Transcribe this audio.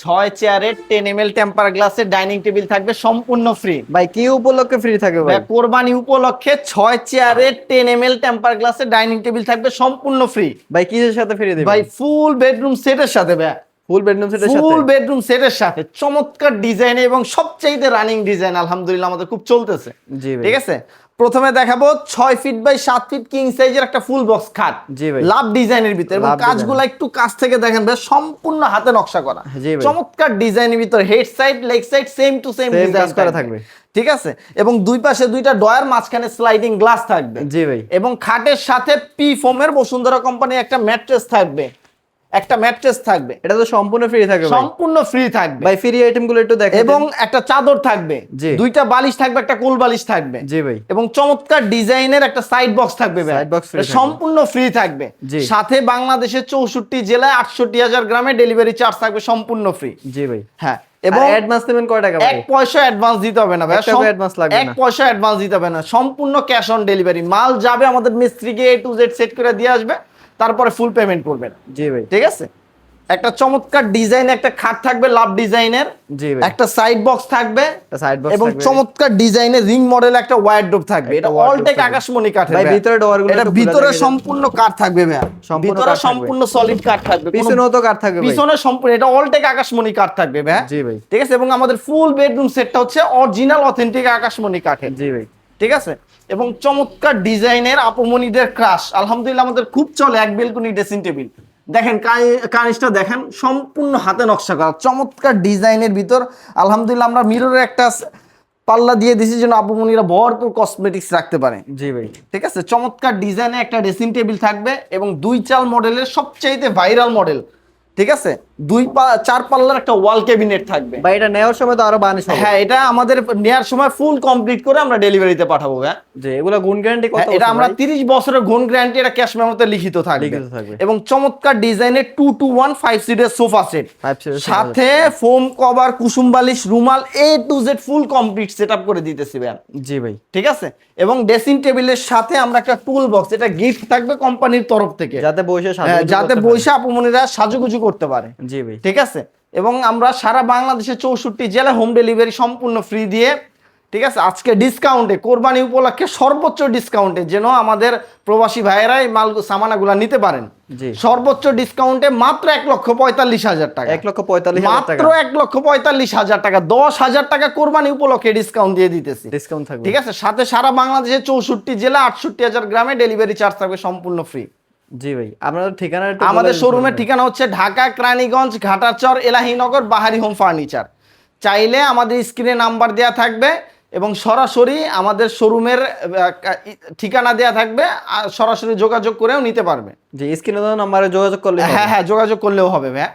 6 চেয়ারের 10 ml temper গ্লাসের dining table থাকবে সম্পূর্ণ ফ্রি। ভাই কি উপলক্ষে ফ্রি থাকবে ভাই? কোরবানি উপলক্ষে 6 চেয়ারের 10 ml টেম্পার গ্লাসের ডাইনিং টেবিল থাকবে সম্পূর্ণ ফ্রি। ভাই কিসের সাথে ফ্রি দিবেন? ভাই ফুল বেডরুম সেটের সাথে ভাই, ফুল বেডরুম সেটের সাথে, ফুল বেডরুম সেটের সাথে চমৎকার ডিজাইন এবং সবচেয়ে রানিং ডিজাইন আলহামদুলিল্লাহ আমাদের খুব চলতেছে। জি ভাই। ঠিক আছে, প্রথমে দেখাবো 6 ফিট বাই 7 ফিট কিং সাইজের একটা ফুল বক্স খাট। জি ভাই। লাভ ডিজাইনের ভিতরে এবং লাভ কাজগুলো একটু কাছ থেকে দেখেন ভাই, সম্পূর্ণ হাতে নকশা করা। জি ভাই। চমৎকার ডিজাইনের ভিতরে head side leg side same to same design করা থাকবে। ঠিক আছে, এবং দুই পাশে দুইটা ডয়ার, মাঝখানে স্লাইডিং গ্লাস থাকবে। জি ভাই। এবং খাটের সাথে পি ফোমের বসুন্ধরা কোম্পানির একটা ম্যাট্রেস থাকবে, একটা ম্যাট্রেস থাকবে। এটা তো সম্পূর্ণ ফ্রি থাকবে ভাই? সম্পূর্ণ ফ্রি থাকবে ভাই। ফ্রি আইটেম গুলো একটু দেখেন। এবং একটা চাদর থাকবে, জি। দুইটা বালিশ থাকবে, একটা কোল বালিশ থাকবে। জি ভাই। এবং চমৎকার ডিজাইনের একটা সাইড বক্স থাকবে ভাই, সাইড বক্স ফ্রি থাকবে। সম্পূর্ণ ফ্রি থাকবে। জি। সাথে বাংলাদেশের 64 জেলায় 68,000 গ্রামে ডেলিভারি চার্জ থাকবে সম্পূর্ণ ফ্রি। জি ভাই। হ্যাঁ, এবং এবং অ্যাডভান্স দেবেন কয় টাকা ভাই? 1 পয়সা অ্যাডভান্স দিতে হবে না ভাই, 1 টাকা অ্যাডভান্স লাগবে না। 1 পয়সা অ্যাডভান্স দিতে হবে না, সম্পূর্ণ ক্যাশ অন ডেলিভারি। মাল যাবে আমাদের মিস্ত্রিকে A to Z সেট করে দিয়ে আসবে, তারপরে ফুল পেমেন্ট করবেন। জি ভাই। ঠিক আছে, একটা চমৎকার ডিজাইন একটা খাট থাকবে লাভ ডিজাইনের। জি ভাই। একটা সাইড বক্স থাকবে সাইড বক্স এবং থাকবে। চমৎকার ডিজাইনের রিং মডেল একটা ওয়ারড্রোব থাকবে। এটা wardrobe অলটেক থাকবে। আকাশমণি কাঠের ভাই ভাই। ভিতরে ডোরগুলো এটা ভিতরে সম্পূর্ণ কাঠ থাকবে ভাই, সম্পূর্ণ ভিতরে কাঠ থাকবে। সম্পূর্ণ সলিড কাঠ থাকবে, পিছনেও তো কাঠ থাকবে ভাই? পিছনে সম্পূর্ণ এটা অলটেক আকাশমণি কাঠ থাকবে ভাই। জি ভাই। ঠিক আছে, এবং আমাদের ফুল বেডরুম সেটটা হচ্ছে অরিজিনাল অথেন্টিক আকাশমণি কাঠের। জি ভাই। ঠিক আছে, এবং চমৎকার ডিজাইনের আপমনিদের ক্রাশ আলহামদুলিল্লাহ আমাদের খুব চলে। এক বেলকনি ড্রেসিং টেবিল দেখেন, কানিসটা দেখেন, সম্পূর্ণ হাতে নকশা করা চমৎকার ডিজাইনের ভিতর। আলহামদুলিল্লাহ আমরা মিররের একটা পাল্লা দিয়ে দিছি যেন আপমনিরা ভরপুর কসমেটিক্স রাখতে পারে। জি ভাই। ঠিক আছে, চমৎকার ডিজাইনে একটা ড্রেসিং টেবিল থাকবে এবং 2 চাল মডেলের সবচাইতে ভাইরাল মডেল। ঠিক আছে, 4 পাল্লার একটা ওয়াল ক্যাবিনেট থাকবে। ভাই এটা নেওয়ার সময় তো আরো বানিশ হবে। হ্যাঁ, এটা আমাদের নেওয়ার সময় ফুল কমপ্লিট করে আমরা ডেলিভারিতে পাঠাবো ভাই। জি, এগুলা গুণ গ্যারান্টি কত? এটা আমরা 30 বছরের গুণ গ্যারান্টি, এটা ক্যাশ মেমোতে লিখিত থাকবে। এবং চমৎকার ডিজাইনের 2 to 1 5 সিটের সোফা সেট, সাথে ফোম কভার, কুসুম বালিশ, রুমাল A to Z full complete setup করে দিতেছি ভাই। জি ভাই। ঠিক আছে, এবং ড্রেসিং টেবিলের সাথে আমরা একটা টুল বক্স, এটা গিফট থাকবে কোম্পানির তরফ থেকে, যাতে বসে যাতে বসে আপুমনিরা সাজুগুজু করতে পারে। জি ভাই। ঠিক আছে, এবং আমরা সারা বাংলাদেশে 64 জেলায় হোম ডেলিভারি সম্পূর্ণ ফ্রি দিয়ে, ঠিক আছে, আজকে ডিসকাউন্টে কোরবানি উপলক্ষে সর্বোচ্চ ডিসকাউন্টে যেন আমাদের প্রবাসী ভাইয়েরা এই মাল সামানাগুলা নিতে পারেন। জি। সর্বোচ্চ ডিসকাউন্টে মাত্র 1,45,000 টাকা, 1,45,000 মাত্র 1,45,000 টাকা, 10,000 টাকা কোরবানি উপলক্ষে ডিসকাউন্ট দিয়ে দিতেছি। ডিসকাউন্ট থাকবে। ঠিক আছে, সাথে সারা বাংলাদেশে 64 জেলা 68,000 গ্রামে ডেলিভারি চার্জ থাকবে সম্পূর্ণ ফ্রি। জি ভাই, আপনাদের ঠিকানা একটু আমাদের বলে দিন। শোরুমের ঠিকানা হচ্ছে ঢাকা কেরানীগঞ্জ, ঘাটাচর, এলাহিনগর, বাহারি হোম ফার্নিচার। চাইলে আমাদের স্ক্রিনে নাম্বার দেওয়া থাকবে এবং সরাসরি আমাদের শোরুমের ঠিকানা দেওয়া থাকবে, আর সরাসরি যোগাযোগ করেও নিতে পারবে। জি, স্ক্রিনে দেওয়া নম্বরে যোগাযোগ করলে হ্যাঁ, যোগাযোগ করলেও হবে ভাই।